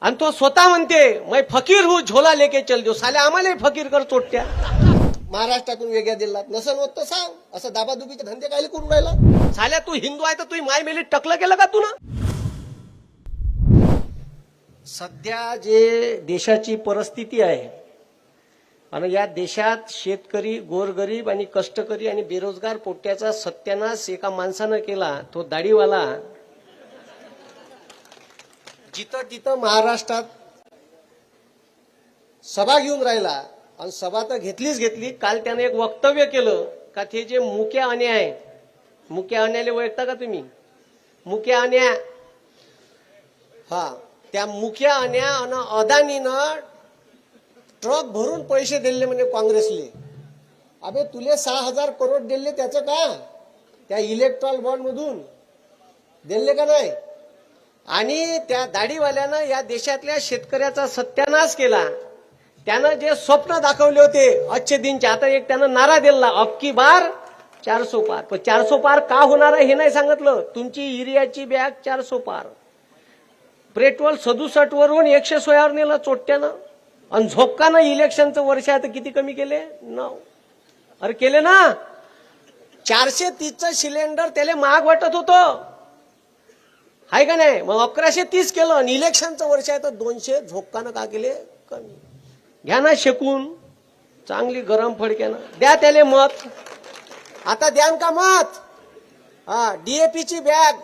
आणि तो स्वतः म्हणते मैं फकीर हूँ झोला लेके चल दो. साले आम्हालाही फकीर कर चोट्या. महाराष्ट्रातून वेगळ्या जिल्ह्यात नसन होत तर सांग. असं दाबादुबीचे धंदे काय करून राहिला? साल्या तू हिंदू आहे तर तू माय मेली टकलं केलं का तू ना. सध्या जे देशाची परिस्थिती आहे आणि या देशात शेतकरी, गोरगरीब आणि कष्टकरी आणि बेरोजगार पोट्याचा सत्यानाश एका माणसानं केला, तो दाढीवाला. जिथं तिथं महाराष्ट्रात सभा घेऊन राहिला आणि सभा तर घेतलीच घेतली. काल त्याने एक वक्तव्य केलं का ते जे मुक्या अन्या आहे, मुक्या अन्याला ओळखता का तुम्ही? मुक्या अन्या, हा, त्या मुक्या अन्या आणि अदानीनं ट्रक भरून पैसे दिले म्हणजे काँग्रेसले. अबे तुले 6,000 करोड दिले त्याचं का? त्या इलेक्ट्रॉल बॉन्ड मधून दिले का नाही? आणि त्या दाढीवाल्यानं या देशातल्या शेतकऱ्याचा सत्यानाश केला. त्यानं जे स्वप्न दाखवले होते अच्छे दिनचे, आता एक त्यानं नारा दिला, अबकी बार 400 पार. पण 400 पार का होणार आहे हे नाही सांगितलं. तुमची युरियाची बॅग 400 पार, पेट्रोल 67 वरून 116 वर नेलं चोट्यानं. आणि झोपकानं इलेक्शनचं वर्ष आता किती कमी केले? 9. अरे केले ना. 430चं सिलेंडर त्याला महाग वाटत होतं, हाय का नाही? मग 1130 केलं आणि इलेक्शनचं वर्ष आहे तर 200 झोपकानं का केले? कमी. घ्या ना शेकून चांगली गरम फडक्यानं, द्या त्याले मत. आता द्यान का मत? हा, डीएपीची बॅग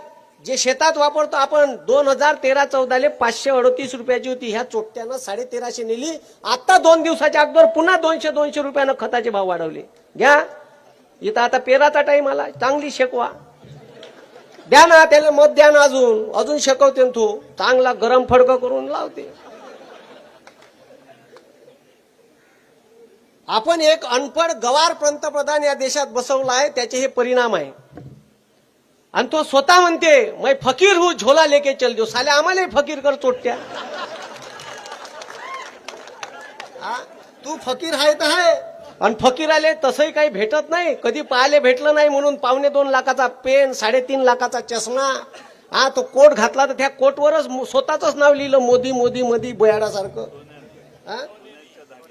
जे शेतात वापरतो आपण 2013-14 538 रुपयाची होती. ह्या चोट्यानं 1350 नेली. आता 2 दिवसाच्या अगोदर पुन्हा 200 रुपयानं खताचे भाव वाढवले. घ्या इथं आता पेराचा टाइम आला, चांगली शेकवा. द्या ना त्याला मत, द्या ना. अजून शेकवते तू चांगला गरम फडकं करून लावते. आपण एक अनपढ गवार पंतप्रधान या देशात बसवला आहे, त्याचे हे परिणाम आहे. आणि तो स्वतः म्हणते मैं फकीर हूँ झोला लेके चल दो. साले आम्हालाही फकीर कर चोट्या. तू फकीर आहे तर आहे. आणि फकीराले तसंही काही भेटत नाही. कधी पाहायला भेटलं नाही म्हणून 2.25 लाखाचा पेन, 3.5 लाखाचा चष्मा, हा तो कोट घातला तर त्या कोटवरच स्वतःच नाव लिहिलं, मोदी मोदी मोदी बोयाडासारखं,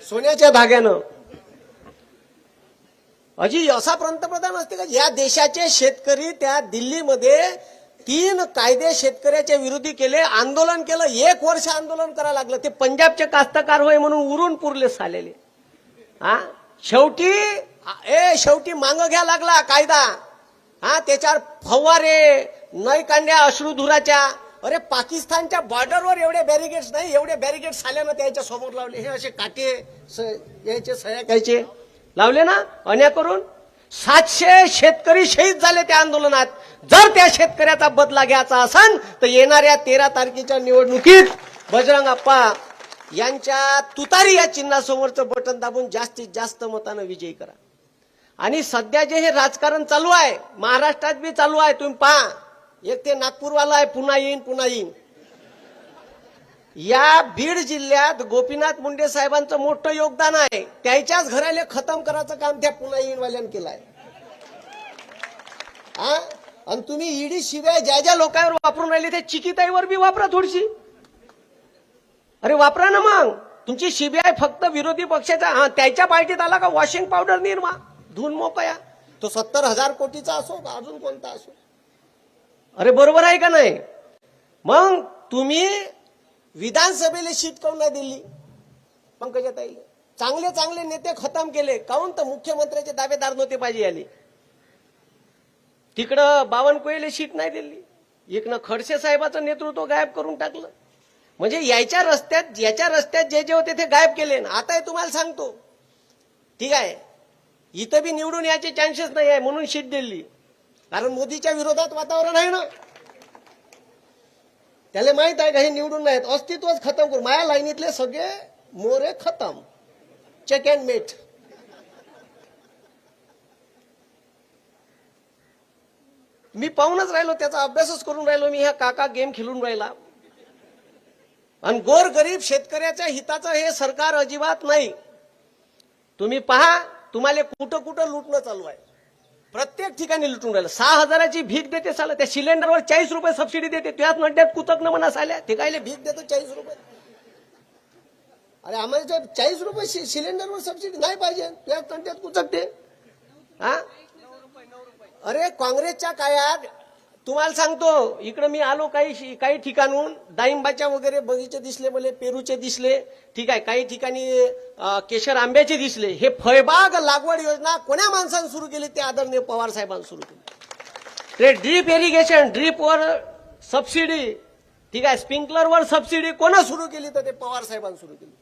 सोन्याच्या धाग्यानं. अजी असा पंतप्रधान असते का? या देशाचे शेतकरी त्या दिल्लीमध्ये 3 कायदे शेतकऱ्याच्या विरोधी केले, आंदोलन केलं. 1 वर्ष आंदोलन करायला लागलं. ते पंजाबचे कास्तकार होय म्हणून उरून पुरले सालेले. शेवटी मांग घ्या लागला कायदा. त्याच्यावर फवारे, नय कांड्या अश्रुधुराच्या. अरे पाकिस्तानच्या बॉर्डरवर एवढे बॅरिगेड्स नाही, एवढे बॅरिगेड साल्यानं त्याच्या समोर लावले. हे असे काटे यायचे, सह्या घ्यायचे लावले ना अन्या करून. 700 शेतकरी शहीद झाले त्या आंदोलनात. जर त्या शेतकऱ्याचा बदला घ्यायचा असेल तर येणाऱ्या 13 तारखेच्या निवडणुकीत बजरंग अप्पा यांच्या तुतारी या चिन्हासमोरचं बटन दाबून जास्तीत जास्त मतानं विजयी करा. आणि सध्या जे हे राजकारण चालू आहे महाराष्ट्रात बी चालू आहे, तुम्ही पहा. एक ते नागपूरवाला आहे, पुन्हा येईन. या बीड जिल्ह्यात गोपीनाथ मुंडे साहेबांचं मोठं योगदान आहे. त्याच्याच घराले खतम करायचं काम त्या पुन्हा येईन वाल्यानं केलंय. आणि तुम्ही ईडी शिवाय ज्या ज्या लोकांवर वापरून राहिले ते चिकिताईवर बी वापरा थोडीशी. अरे वापरा ना मग. तुमची सीबीआय फक्त विरोधी पक्षाचा, त्याच्या पार्टीत आला का वॉशिंग पावडर निर्मा धुवून मोकया. तो 70,000 कोटीचा असो का अजून कोणता असो. अरे बरोबर आहे का नाही? मग तुम्ही विधानसभेला सीट काऊन नाही दिली पंकजाताईला? चांगले चांगले नेते खतम केले. काऊन? तर मुख्यमंत्र्याचे दावेदार नव्हते पाहिजे आले. तिकडं बावनकुळेला सीट नाही दिली. एकनं खडसे साहेबाचं नेतृत्व गायब करून टाकलं. म्हणजे याच्या रस्त्यात जे जे होते ते गायब केले. आता तुम्हाला सांगतो, ठीक आहे, इथं बी निवडून याचे चान्सेस नाही आहे म्हणून सीट दिली. कारण मोदीच्या विरोधात वातावरण आहे ना. त्याला माहित आहे का हे निवडून नाहीत, अस्तित्वच खतम करू. माझ्या लाईनीतले सगळे मोरे खतम, चेक अँड मेट. मी पाहूनच राहिलो, त्याचा अभ्यासच करून राहिलो मी. ह्या काका गेम खेळून राहिला. आणि गोर गरीब शेतकऱ्याच्या हिताचं हे सरकार अजिबात नाही. तुम्ही पहा, तुम्हाला कुठं कुठं लुटणं चालू आहे. प्रत्येक ठिकाणी लुटून राहिलं. 6,000ची भीक देते साला. त्या सिलेंडरवर 40 रुपये सबसिडी देते. त्याच नड्यात कुतक न म्हणा साल्या. ते कायले भीक देतो 40 रुपये? अरे आम्हाला 40 रुपये सिलेंडरवर सबसिडी नाही पाहिजे, त्या तंट्यात कुचकते. हा अरे काँग्रेसच्या काळात तुम्हाला सांगतो, इकडे मी आलो काही ठिकाणून डाळिंबाच्या वगैरे बगीचे दिसले, मला पेरूचे दिसले, ठीक आहे, काही ठिकाणी केशर आंब्याचे दिसले. हे फळबाग लागवड योजना कोण्या माणसाने सुरू केली? ते आदरणीय पवार साहेबांनी सुरू केली. ते ड्रीप इरिगेशन, ड्रीपवर सबसिडी, ठीक आहे, स्प्रिंकलरवर सबसिडी कोणा सुरू केली? तर ते पवार साहेबांनी सुरू केली.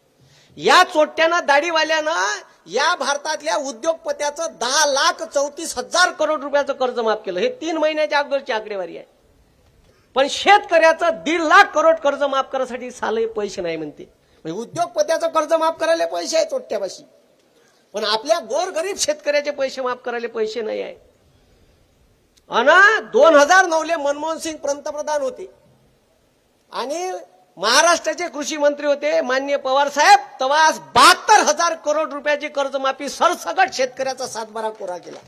या चोट्ट्यानं दाढीवाल्यानं या भारतातल्या उद्योगपत्याचं 10,34,000 करोड रुपयाचं कर्ज माफ केलं. हे 3 महिन्याच्या अगोदरची आकडेवारी आहे. पण शेतकऱ्याचं 1.5 लाख करोड कर्ज माफ करण्यासाठी साले पैसे नाही म्हणते. म्हणजे उद्योगपत्याचं कर्ज माफ करायला पैसे आहे चोट्ट्यापाशी, पण आपल्या गोरगरीब शेतकऱ्याचे पैसे माफ करायला पैसे नाही आहे. आणि 2009 मनमोहन सिंग पंतप्रधान होते आणि महाराष्ट्राचे कृषी मंत्री होते माननीय पवार साहेब. तेव्हा 72,000 करोड रुपयाची कर्जमाफी सरसकट शेतकऱ्याचा 7/12 कोरा केला.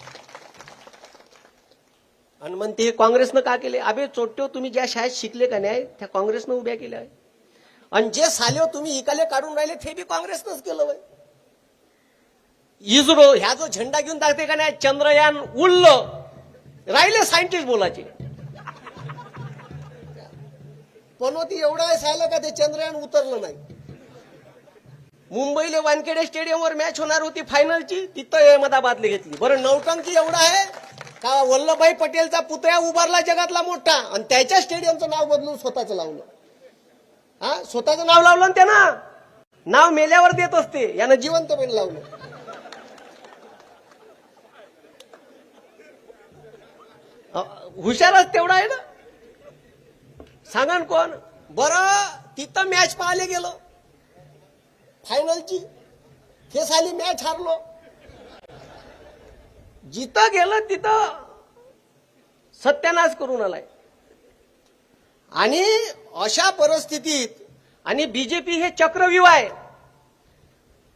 आणि म्हणते हे काँग्रेसनं का केले? अबे चोट्ट्यो, तुम्ही ज्या शाळेत शिकले का नाही त्या काँग्रेसनं उभ्या केल्या आहे. आणि जे सालेव तुम्ही इकाले काढून राहिले ते बी काँग्रेसनंच केलं होय. इस्रो ह्या जो झेंडा घेऊन टाकते का नाही, चंद्रयान उडलं, राहिले सायंटिस्ट बोलायचे. पनोती एवढा आहे का ते चंद्रयान उतरलं नाही. मुंबईला वानखेडे स्टेडियमवर मॅच होणार होती फायनलची, तिथं अहमदाबादला घेतली. बरं नौटंकी एवढा आहे का वल्लभभाई पटेलचा पुतळा उभारला जगातला मोठा, आणि त्याच्या स्टेडियमचं नाव बदलून स्वतःचं लावलं. हा स्वतःचं नाव लावलं ना त्यानं. नाव मेल्यावर देत असते, यानं जिवंतपणे लावलं. हुशारच तेवढा आहे ना. सांगा ना कोण? बरं तिथं मॅच पाहायला गेलो फायनलची, हे साली मॅच हारलो. जिथं गेलं तिथं सत्यानाश करून आलाय. आणि अशा परिस्थितीत आणि बीजेपी हे चक्रव्यूह आहे.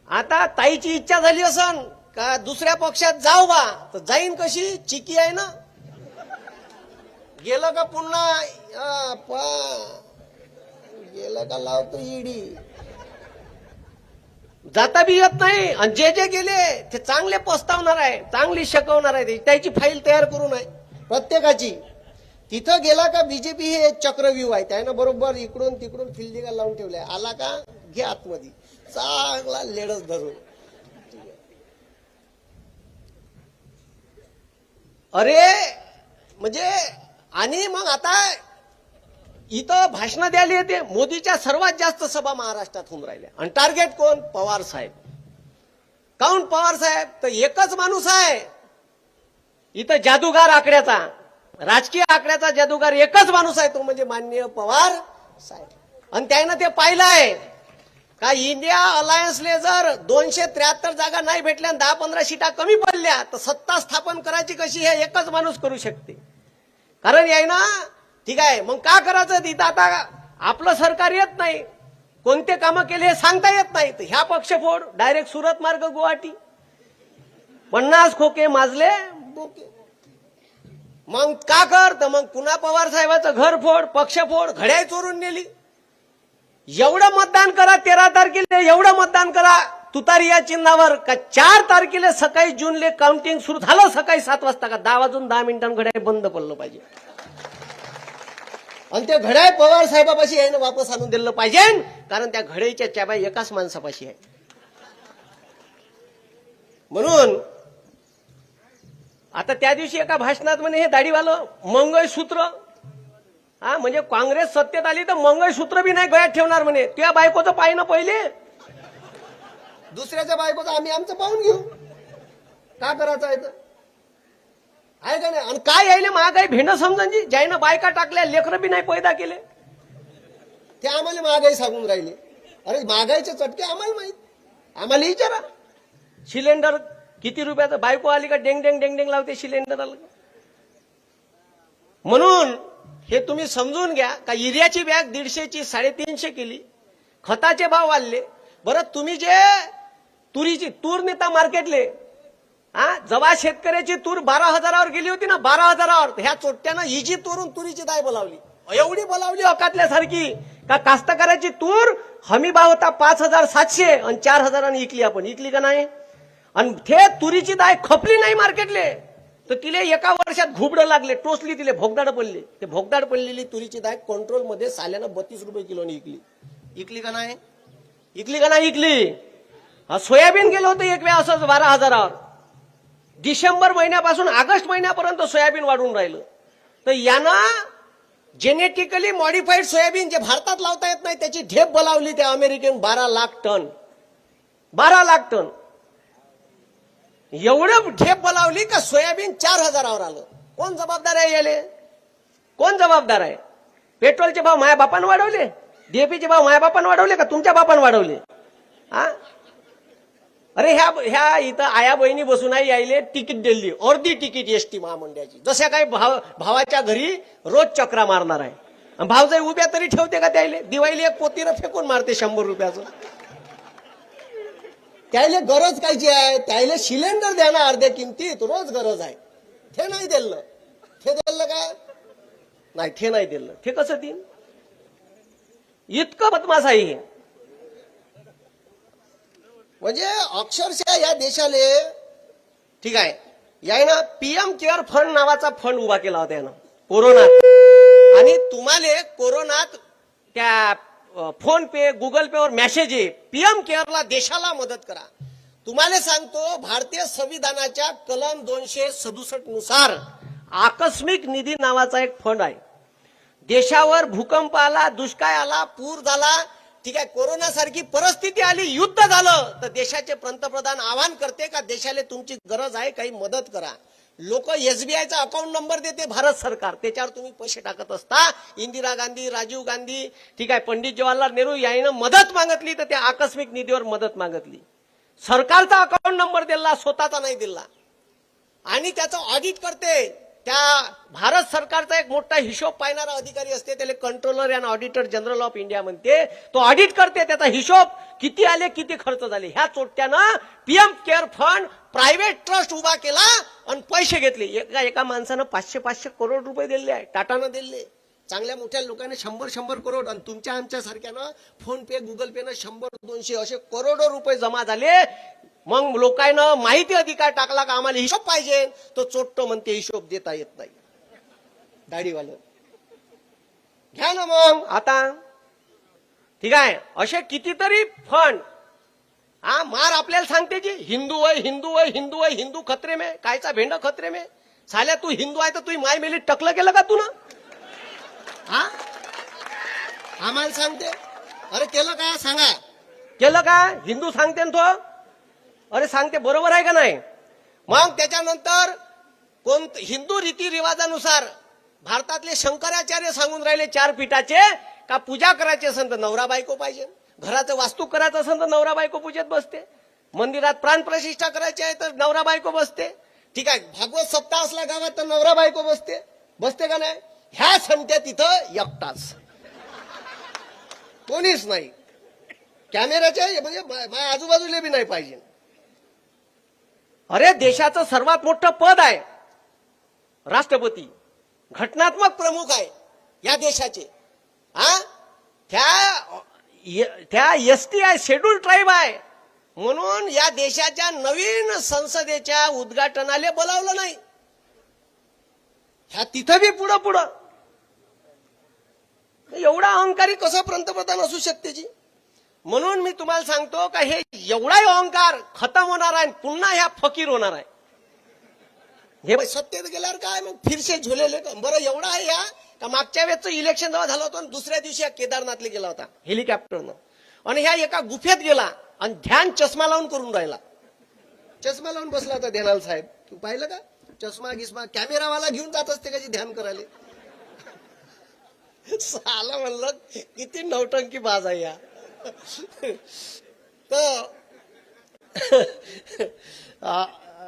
आता ताईची इच्छा झाली असन का दुसऱ्या पक्षात जाऊ बा, तर जाईन कशी? चिकी आहे ना, गेलं का पुन्हा गेलं का लावतो ईडी, जाता बी येत नाही. आणि जे गेले ते चांगले पस्तावणार आहे, चांगली शिकवणार आहे. त्याची फाईल तयार करून आहे प्रत्येकाची. तिथं गेला का बीजेपी हे चक्रव्यूह आहे, त्यानं बरोबर इकडून तिकडून फिल्डिंग लावून ठेवलाय. आला का घे आतमध्ये चांगला लेडच धरून. अरे म्हणजे आणि मग आता इथं भाषण द्यायला येते. मोदीच्या सर्वात जास्त सभा महाराष्ट्रात होऊन राहिल्या, आणि टार्गेट कोण? पवार साहेब. काऊन पवार साहेब? तर एकच माणूस आहे इथं जादूगार आकड्याचा, राजकीय आकड्याचा जादूगार एकच माणूस आहे, तो म्हणजे माननीय पवार साहेब. आणि त्यानं ते पाहिलं आहे का इंडिया अलायन्सले जर 273 जागा नाही भेटल्या, 10-15 सीटा कमी पडल्या, तर सत्ता स्थापन करायची कशी हे एकच माणूस करू शकते. कारण याय ना, ठीक आहे, मग का करायचं? तिथं आता आपलं सरकार येत नाही, कोणते कामं केले हे सांगता येत नाही. तर ह्या पक्षफोड डायरेक्ट सुरत मार्ग गुवाहाटी, 50 खोके माजले बोके. मग का कर? तर मग पुन्हा पवार साहेबाचं घर फोड, पक्षफोड, घड्याळ चोरून नेली. एवढं मतदान करा 13 तारखेला, एवढं मतदान करा तुतारी या चिन्हावर, का 4 तारखेला सकाळी जूनले काउंटिंग सुरू झालं सकाळी 7 वाजता, का 10 वाजून 10 मिनिटांनी घड्याळ बंद पडलं पाहिजे. आणि त्या घड्याळ पवार साहेबापाशी यायनं वापस आणून दिलं पाहिजे, कारण त्या घड्याळीच्या चाब्या एकाच माणसापाशी आहे. म्हणून आता त्या दिवशी एका भाषणात म्हणे हे दाढीवालं मंगळसूत्र, हा म्हणजे काँग्रेस सत्तेत आली तर मंगळसूत्र बी नाही गळ्यात ठेवणार म्हणे. त्या बायकोचं पाय ना पहिले, दुसऱ्याच्या बायकोचं आम्ही आमचं पाहून घेऊ, का करायचं आहे तर आहे का नाही. आणि काय यायले महागाई भेंड समजांची, ज्यानं बायका टाकल्या लेकरं बी नाही पैदा केले, ते आम्हाला महागाई सांगून राहिले. अरे महागाईचे चटके आम्हाला माहित, आम्हाला विचारा. सिलेंडर किती रुपयाचं? बायको आली का डेंग डेंग डेंग डेंग लावते सिलेंडर आलं. म्हणून हे तुम्ही समजून घ्या का युरियाची बॅग 150ची 350 केली, खताचे भाव वाढले. बरं तुम्ही जे तुरीची तूर नेता मार्केटले, हा जेव्हा शेतकऱ्याची तूर 12,000वर गेली होती ना, 12,000वर, ह्या चोट्ट्यानं इजी तोरून तुरीची दाय बोलावली. एवढी बोलावली अकातल्यासारखी का कास्तकाराची तूर हमी भाव होता 5,700 आणि 4,000 इकली आपण. इकली का नाही? आणि ते तुरीची दाय खपली नाही मार्केटले तर तिले एका वर्षात घुबडं लागले, टोचली, तिले भोगदाड पडले. ते भोगदाड पडलेली तुरीची दाय कंट्रोलमध्ये साल्यानं 32 रुपये किलोने इकली. इकली का नाही? इकली का नाही? इकली. सोयाबीन गेलं होतं एक वेळा असंच 12,000वर. डिसेंबर महिन्यापासून ऑगस्ट महिन्यापर्यंत सोयाबीन वाढून राहिलं. तर यानं जेनेटिकली मॉडिफाईड सोयाबीन जे भारतात लावता येत नाही त्याची ढेप बोलावली त्या American 12 lakh ton. 12 lakh ton एवढं ढेप बोलावली का सोयाबीन 4,000वर आलं. कोण जबाबदार आहे याले? कोण जबाबदार आहे? पेट्रोलचे भाव माया बापानं वाढवले? डीएपीचे भाव माया बापानं वाढवले का तुमच्या बापानं वाढवले? हा, अरे ह्या इथं आया बहिणी बसून आहे, यायले तिकीट दिली, अर्धी तिकीट एसटी महामंडळाची. जशा काही भावाच्या घरी रोज चक्रा मारणार आहे. भाव जरी उभ्या तरी ठेवते का त्याले? दिवाळीला एक पोतीनं फेकून मारते 100 रुपयाचं. त्याला गरज कायची आहे? त्याला सिलेंडर द्या ना अर्ध्या किमतीत, रोज गरज आहे. ते नाही दिलं. ते दिलं का नाही? ते नाही दिलं. ते कसं देईन? इतकं बदमाश आहे हे. म्हणजे अक्षरशः या देशाले, ठीक आहे, यानं पीएम केअर फंड नावाचा फंड उभा केला होता यानं कोरोनात. आणि तुम्हाला कोरोनात त्या फोन पे, गुगल पे वर मेसेज आहे, पीएम केअरला देशाला मदत करा. तुम्हाला सांगतो, भारतीय संविधानाच्या कलम 267 नुसार आकस्मिक निधी नावाचा एक फंड आहे. देशावर भूकंप आला, दुष्काळ आला, पूर झाला, ठीक आहे, कोरोना सारखी परिस्थिती आली, युद्ध झालं, तर देशाचे पंतप्रधान आवाहन करते का देशाला तुमची गरज आहे, काही मदत करा. लोक एसबीआयचा अकाउंट नंबर देते भारत सरकार, त्याच्यावर तुम्ही पैसे टाकत असता. इंदिरा गांधी, राजीव गांधी, ठीक आहे, पंडित जवाहरलाल नेहरू यानं मदत मागितली तर त्या आकस्मिक निधीवर मदत मागितली. सरकारचा अकाउंट नंबर दिला, स्वतःचा नाही दिला. आणि त्याचं ऑडिट करते त्या भारत सरकारचा एक मोठा हिशोब पाहणारा अधिकारी असते, त्याला controller and auditor general of India म्हणते. तो ऑडिट करते, त्याचा हिशोब किती आले, किती खर्च झाले. ह्या चोट्यानं PM care fund private trust उभा केला आणि पैसे घेतले. एका माणसानं 500 करोड रुपये दिले आहे, टाटानं दिले. चांगल्या मोठ्या लोकांनी 100 करोड, आणि तुमच्या आमच्या सारख्यानं फोन पे, गुगल पे न 100-200 असे करोडो रुपये जमा झाले. मग लोकांना माहिती अधिकार टाकला का आम्हाला हिशोब पाहिजे, तो चोट्ट म्हणते हिशोब देता येत नाही. दाढीवालं घ्या ना मग आता, ठीक आहे. असे कितीतरी फंड मार आपल्याला सांगते जी हिंदू आहे, हिंदू आहे, हिंदू आहे, हिंदू खतरे में, कायचा भेंड खतरे में. साल्या तू हिंदू आहे तर तू माय मेली टकलं केलं का तू ना? हा, आम्हाला सांगते. अरे केलं का सांगा, केलं का? हिंदू सांगते ना तो. अरे सांगते, बरोबर आहे का नाही? मग त्याच्यानंतर कोण हिंदू रीतिरिवाजानुसार भारतातले शंकराचार्य सांगून राहिले 4 पीठाचे का पूजा करायची असेल तर नवरा बायको पाहिजे, घराचं वास्तू करायचं असेल तर नवरा बायको पूजेत बसते, मंदिरात प्राण प्रतिष्ठा करायची आहे तर नवरा बायको बसते, ठीक आहे, भागवत सप्ताह असला गावात तर नवरा बायको बसते. बसते का नाही? ह्या संत्या तिथं एकटाच, कोणीच नाही. कॅमेऱ्याच्या म्हणजे माझ्या आजूबाजूला बी नाही पाहिजे. अरे देशाचं सर्वात मोठं पद आहे राष्ट्रपती, घटनात्मक प्रमुख आहे या देशाचे. त्या एसटी आहे, शेड्यूल ट्राईब आहे, म्हणून या देशाच्या नवीन संसदेच्या उद्घाटनाला बोलावलं नाही. ह्या तिथं बी पुढं एवढा अहंकारी कसं पंतप्रधान असू शकते जी? म्हणून मी तुम्हाला सांगतो का हे एवढा अहंकार खतम होणार आहे, पुन्हा ह्या फकीर होणार आहे. हे सत्तेत गेल्यावर काय मग फिरसे झुलेले. बरं एवढा आहे या का मागच्या वेळेचं इलेक्शन जेव्हा झालं होतं दुसऱ्या दिवशी केदारनाथला गेला होता हेलिकॉप्टरनं, आणि ह्या एका गुफेत गेला आणि ध्यान चष्मा लावून करून राहिला. चष्मा लावून बसला होता ध्यानाल साहेब, तू पाहिलं का? चष्मा गिस्मा कॅमेरावाला घेऊन जात असते कशी ध्यान करायला. साला म्हणलं किती नौटंकी बाज आहे या. तर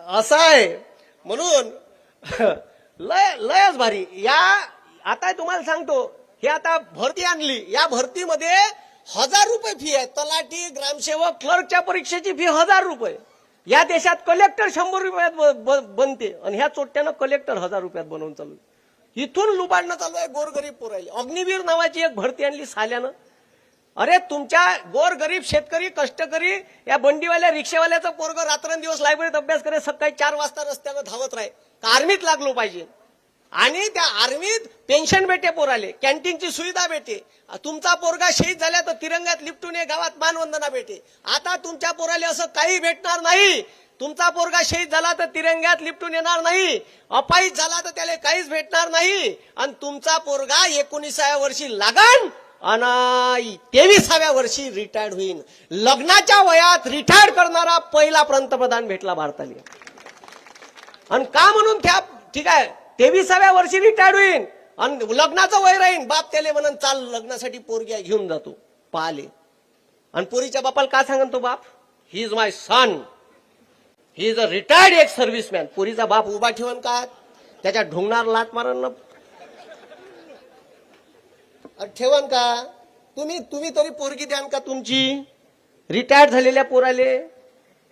असं आहे. म्हणून लयच भारी या. आता तुम्हाला सांगतो, हे आता भरती आणली, या भरतीमध्ये 1000 रुपये फी आहे. तलाठी, ग्रामसेवक, क्लर्कच्या परीक्षेची फी 1000 रुपये. या देशात कलेक्टर 100 रुपयात बनते आणि ह्या चोट्यानं कलेक्टर 1000 रुपयात बनवून चालू. इथून लुबाडणं चालू आहे गोरगरीब पोरायले. अग्निवीर नावाची एक भरती आणली साल्यानं. अरे तुमच्या गोरगरीब शेतकरी कष्टकरी या बंडीवाल्या रिक्षावाल्याचं पोरग रात्रंदिवस लायब्ररीत अभ्यास करे, सकाळी 4 वाजता रस्त्यावर धावत राहे. आर्मीत लागलो पाहिजे आणि त्या आर्मीत पेन्शन भेटे पोराले, कॅन्टीनची सुविधा भेटे. तुमचा पोरगा शहीद झाला तर तिरंग्यात लिपटून ये, गावात मानवंदना भेटे. आता तुमच्या पोराले असं काही भेटणार नाही. तुमचा पोरगा शहीद झाला तर तिरंग्यात लिपटून येणार नाही, अपाहिज झाला तर त्याला काहीच भेटणार नाही. आणि तुमचा पोरगा 19व्या वर्षी लागण आणि 23व्या वर्षी रिटायर्ड होईल. लग्नाच्या वयात रिटायर्ड करणारा पहिला पंतप्रधान भेटला भारताला. आणि का म्हणून त्या ठीक आहे 23व्या वर्षी रिटायर्ड होईल आणि लग्नाचं वय राहीन. बाप त्याला म्हणून चाल लग्नासाठी पोरगी घेऊन जातो पाहिले. आणि पोरीच्या बापाला का सांगन तो बाप, he is my son, he is a retired ex serviceman. पोरीचा बाप उभा ठेवून का त्याच्या ढोंगणार लाट मारण ठेवण का. तुम्ही तरी पोरगी द्यान का तुमची रिटायर्ड झालेल्या पोराले.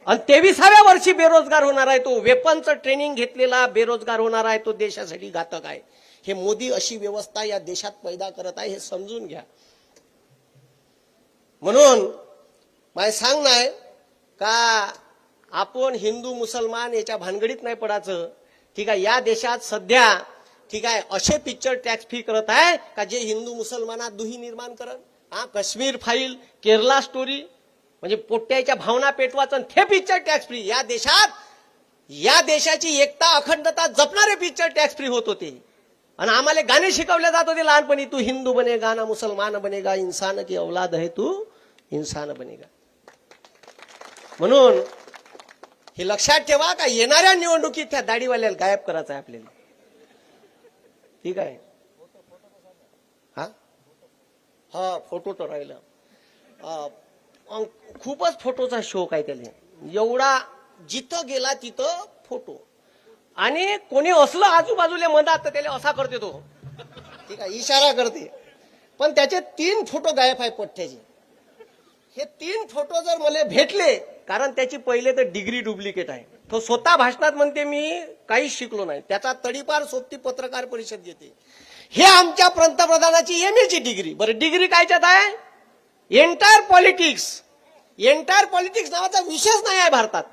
आणि 23व्या वर्षी बेरोजगार होणार आहे तो, वेपनचं ट्रेनिंग घेतलेला बेरोजगार होणार आहे तो, देशासाठी घातक आहे. हे मोदी अशी व्यवस्था या देशात पैदा करत आहे, हे समजून घ्या. म्हणून मला सांगणं आहे का आपण हिंदू मुसलमान याच्या भानगडीत नाही पडायचं. ठीक आहे, या देशात सध्या ठीक आहे असे पिक्चर टॅक्स फ्री करत आहे का जे हिंदू मुसलमानात दुही निर्माण करत. काश्मीर फाईल, केरला स्टोरी, म्हणजे पोट्याच्या भावना पेटवाचं ते पिक्चर टॅक्स फ्री. या देशात या देशाची एकता अखंडता जपणारे पिक्चर टॅक्स फ्री होत होते. आणि आम्हाला गाणे शिकवले जात होते लहानपणी, तू हिंदू बनेगा ना मुसलमान बनेगा, इंसान की औलाद है तू इंसान बनेगा. म्हणून हे लक्षात ठेवा का येणाऱ्या निवडणुकीत त्या दाढीवाल्याला गायब करायचं आहे आपल्याला. ठीक आहे, हा हा फोटो तर राहिला. खूपच फोटोचा शौक आहे त्याला, एवढा जिथं गेला तिथं फोटो. आणि कोणी असलं आजूबाजूला मधात तर त्याला असा करते तो, ठीक आहे इशारा करते. पण त्याचे 3 फोटो गायब आहे पठ्ठ्याचे. हे 3 फोटो जर मला भेटले, कारण त्याची पहिले तर डिग्री डुप्लिकेट आहे. तो स्वतः भाषणात म्हणते मी काहीच शिकलो नाही, त्याचा तडीपार सोबती पत्रकार परिषद घेते. हे आमच्या पंतप्रधानाची MA ची डिग्री. बरं डिग्री कायच्यात आहे, एंटायर पॉलिटिक्स. एंटायर पॉलिटिक्स नावाचा विषयच नाही आहे भारतात,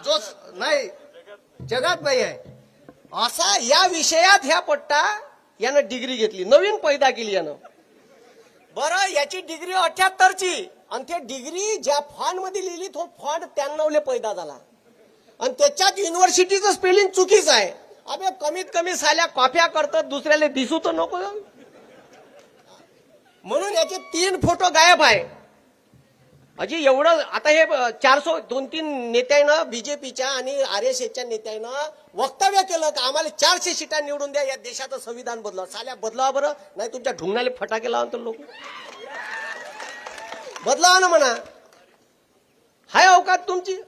जो नाही जगात नाही आहे असा. या विषयात ह्या पट्टा यानं डिग्री घेतली, नवीन पैदा केली यानं. बरं याची डिग्री 78ची आणि ते डिग्री ज्या फॉन्ट मध्ये लिहिली तो फॉन्ट 93 पैदा झाला. आणि त्याच्यात युनिव्हर्सिटीचं स्पेलिंग चुकीच आहे. अबे कमीत कमी साल्या कॉप्या करतात, दुसऱ्याला दिसू तर नको. म्हणून याचे 3 फोटो गायब आहे. अजी एवढं आता हे 402-3 नेत्यानं बीजेपीच्या आणि RSSच्या नेत्यानं वक्तव्य केलं की आम्हाला 400 सीटा निवडून द्या, या देशाचं संविधान बदला. साल्या बदलावा बरं, नाही तुमच्या ढुंगणाले फटाके लावा तर लोक बदलावा ना म्हणा. हाय अवकात तुमची.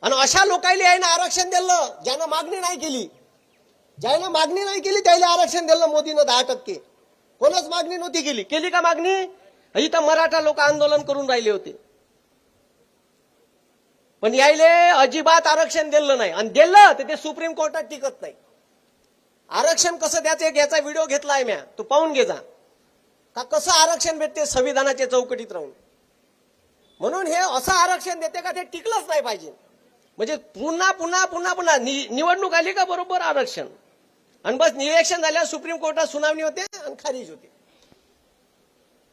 आणि अशा लोकांना आहे ना आरक्षण दिलं ज्यानं मागणी नाही केली. ज्यानं मागणी नाही केली त्याला आरक्षण दिलं मोदीनं 10%. कोणच मागणी नव्हती केली. केली का मागणी. इथं मराठा लोक आंदोलन करून राहिले होते, पण यायले अजिबात आरक्षण दिलं नाही. आणि दिलं तर ते सुप्रीम कोर्टात टिकत नाही. आरक्षण कसं द्यायचं एक याचा व्हिडिओ घेतलाय म्या, तो पाहून घे जा का कसं आरक्षण भेटते संविधानाच्या चौकटीत राहून. म्हणून हे असं आरक्षण देते का ते टिकलंच नाही पाहिजे. म्हणजे पुन्हा पुन्हा पुन्हा पुन्हा निवडणूक आली का बरोबर आरक्षण. आणि बस इलेक्शन झाल्यावर सुप्रीम कोर्टात सुनावणी होते आणि खारिज होते.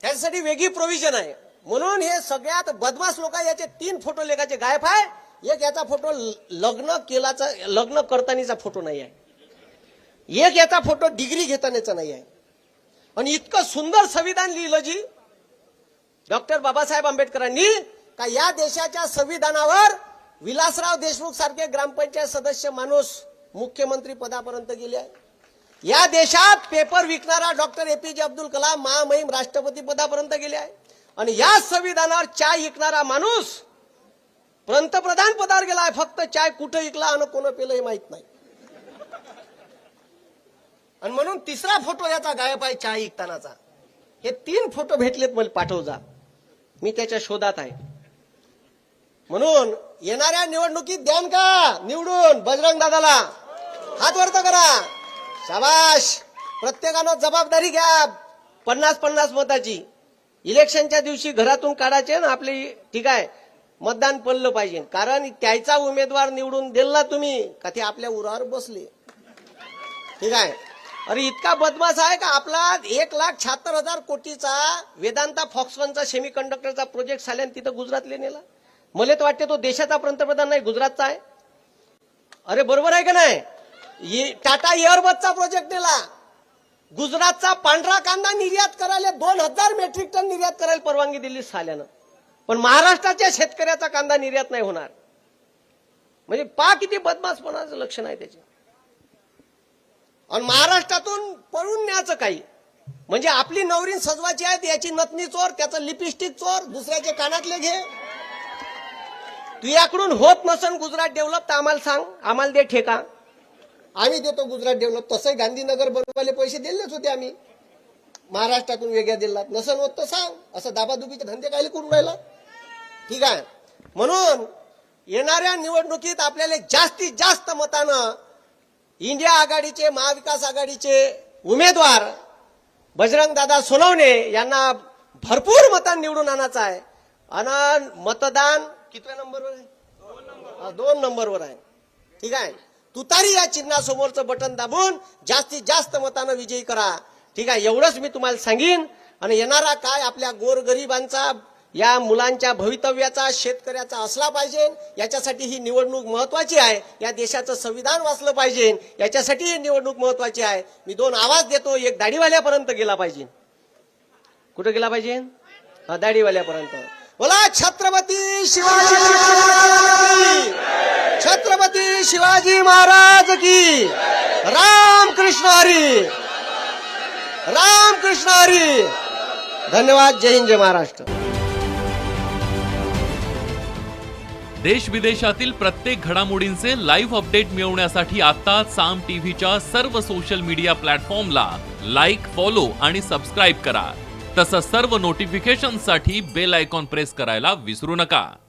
त्यासाठी वेगळी प्रोव्हिजन आहे. म्हणून हे सगळ्यात बदमाश लोक याचे 3 फोटो लेखाचे गायब आहे. एक याचा फोटो लग्न करतानाचा फोटो नाही आहे. एक याचा फोटो डिग्री घेतानाचा नाही आहे. आणि इतकं सुंदर संविधान लिहिलं जी डॉक्टर बाबासाहेब आंबेडकरांनी का या देशाच्या संविधानावर विलासराव देशमुख सारखे ग्रामपंचायत सदस्य माणूस मुख्यमंत्री पदापर्यंत गेले आहे. या देशात पेपर विकणारा डॉक्टर APJ अब्दुल कलाम महामहिम राष्ट्रपती पदापर्यंत गेले आहे. आणि या संविधानावर चाय विकणारा माणूस पंतप्रधान पदावर गेलाय. फक्त चाय कुठं विकला आणि कोण पेलं हे माहित नाही. आणि म्हणून 3रा फोटो याचा गायब आहे चाय विकतानाचा. हे 3 फोटो भेटलेत मला पाठव जा, मी त्याच्या शोधात आहे. म्हणून येणाऱ्या निवडणुकीत द्यान का निवडून बजरंग दादाला. हात वरत करा. शाबाश. प्रत्येकानं जबाबदारी घ्या. 50-50 मताची इलेक्शनच्या दिवशी घरातून काढायचे ना आपली. ठीक आहे, मतदान पडलं पाहिजे. कारण त्याचा उमेदवार निवडून दिला तुम्ही का ते आपल्या उरावर बसले. ठीक आहे. अरे इतका बदमाश आहे का आपला 1,76,000 कोटीचा वेदांता फॉक्सकॉनचा सेमी कंडक्टरचा प्रोजेक्ट झाल्याने तिथं गुजरातले नेला. मला तर वाटते तो देशाचा पंतप्रधान नाही, गुजरातचा आहे. अरे बरोबर आहे का नाही. टाटा एअरबसचा प्रोजेक्ट नेला. गुजरातचा पांढरा कांदा निर्यात करायला 2,000 मेट्रिक टन निर्यात करायला परवानगी दिली झाल्यानं, पण महाराष्ट्राच्या शेतकऱ्याचा कांदा निर्यात नाही होणार. म्हणजे पा किती बदमाशपणाचं लक्षण आहे त्याचे. आणि महाराष्ट्रातून पळून न्यायचं काही म्हणजे आपली नवरीन सजवायची आहे याची नथनी चोर, त्याचं लिपस्टिक चोर, दुसऱ्याचे कानातले घे. तू याकडून होत नसन गुजरात डेव्हलप तर आम्हाला सांग, आम्हाला दे ठेका, आम्ही देतो गुजरात डेव्हलप. तसंही गांधीनगर बनवायला पैसे दिलेच होते आम्ही महाराष्ट्रातून वेगळ्या जिल्ह्यात. नसन होत तर सांग. असं दाबादुबीचे धंदे काय करून राहिला. ठीक आहे. म्हणून येणाऱ्या निवडणुकीत आपल्याला जास्तीत जास्त मतानं इंडिया आघाडीचे, महाविकास आघाडीचे उमेदवार बजरंगदादा सोनवणे यांना भरपूर मतांनी निवडून आणायचं आहे. आणि मतदान कितव्या नंबरवर आहे? 2 नंबरवर आहे. ठीक आहे. तुतारी या चिन्हासमोरचं बटन दाबून जास्तीत जास्त मतानं विजयी करा. ठीक आहे. एवढंच मी तुम्हाला सांगेन. आणि येणारा काय आपल्या गोरगरिबांचा, या मुलांच्या भवितव्याचा, शेतकऱ्याचा असला पाहिजे. याच्यासाठी ही निवडणूक महत्वाची आहे. या देशाचं संविधान वाचलं पाहिजे, याच्यासाठी ही निवडणूक महत्वाची आहे. मी 2 आवाज देतो. एक दाढीवाल्यापर्यंत गेला पाहिजे. कुठं गेला पाहिजे? दाढीवाल्यापर्यंत. बोला छत्रपती शिवाजी महाराज की, छत्रपती शिवाजी महाराज की. राम कृष्ण हरी, राम कृष्ण हरी. धन्यवाद. जय हिंद, जय महाराष्ट्र. देश विदेशातील प्रत्येक घडामोडींचे लाईव्ह अपडेट मिळवण्यासाठी आता साम टीव्हीच्या सर्व सोशल मीडिया प्लॅटफॉर्मला लाईक, फॉलो आणि सबस्क्राईब करा. तसंच सर्व नोटिफिकेशनसाठी बेल आयकॉन प्रेस करायला विसरू नका.